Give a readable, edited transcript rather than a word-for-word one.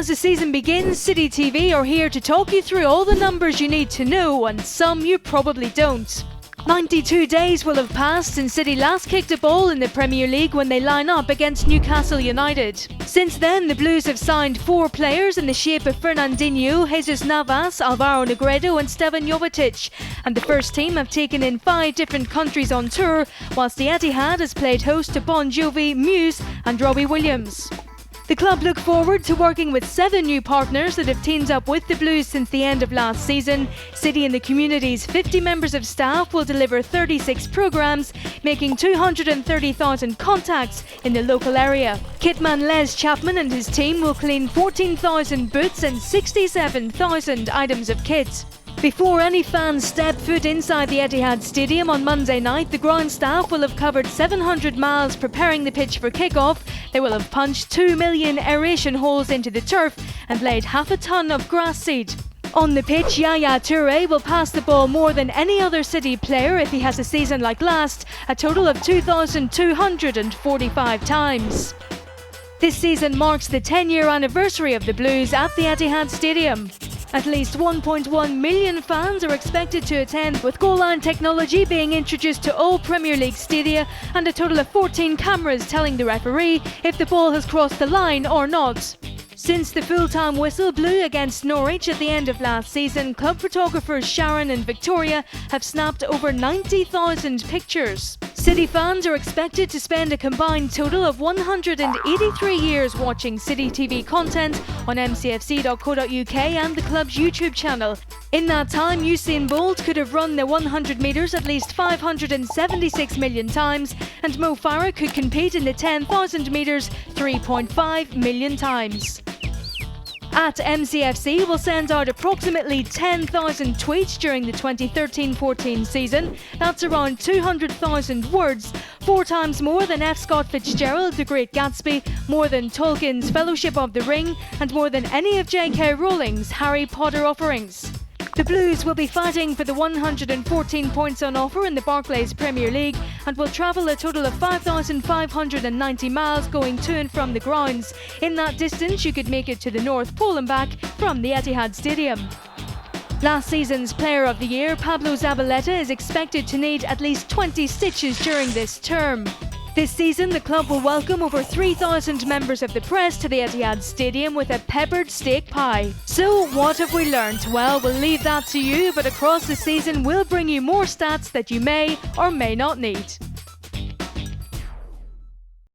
As the season begins, City TV are here to talk you through all the numbers you need to know and some you probably don't. 92 days will have passed since City last kicked a ball in the Premier League when they line up against Newcastle United. Since then, the Blues have signed 4 players in the shape of Fernandinho, Jesus Navas, Alvaro Negredo and Stevan Jovetic, and the first team have taken in 5 different countries on tour, whilst the Etihad has played host to Bon Jovi, Muse and Robbie Williams. The club look forward to working with 7 new partners that have teamed up with the Blues since the end of last season. City and the community's 50 members of staff will deliver 36 programmes, making 230,000 contacts in the local area. Kitman Les Chapman and his team will clean 14,000 boots and 67,000 items of kit. Before any fans step foot inside the Etihad Stadium on Monday night, the ground staff will have covered 700 miles preparing the pitch for kick-off. They will have punched 2 million aeration holes into the turf and laid half a tonne of grass seed. On the pitch, Yaya Toure will pass the ball more than any other City player if he has a season like last, a total of 2,245 times. This season marks the 10-year anniversary of the Blues at the Etihad Stadium. At least 1.1 million fans are expected to attend, with goal line technology being introduced to all Premier League stadia and a total of 14 cameras telling the referee if the ball has crossed the line or not. Since the full-time whistle blew against Norwich at the end of last season, club photographers Sharon and Victoria have snapped over 90,000 pictures. City fans are expected to spend a combined total of 183 years watching City TV content on mcfc.co.uk and the club's YouTube channel. In that time, Usain Bolt could have run the 100 metres at least 576 million times, and Mo Farah could compete in the 10,000 metres 3.5 million times. At MCFC will send out approximately 10,000 tweets during the 2013-14 season. That's around 200,000 words, 4 times more than F. Scott Fitzgerald, The Great Gatsby, more than Tolkien's Fellowship of the Ring, and more than any of J.K. Rowling's Harry Potter offerings. The Blues will be fighting for the 114 points on offer in the Barclays Premier League and will travel a total of 5,590 miles going to and from the grounds. In that distance, you could make it to the North Pole and back from the Etihad Stadium. Last season's Player of the Year, Pablo Zabaleta, is expected to need at least 20 stitches during this term. This season, the club will welcome over 3,000 members of the press to the Etihad Stadium with a peppered steak pie. So, what have we learned? Well, we'll leave that to you, but across the season, we'll bring you more stats that you may or may not need.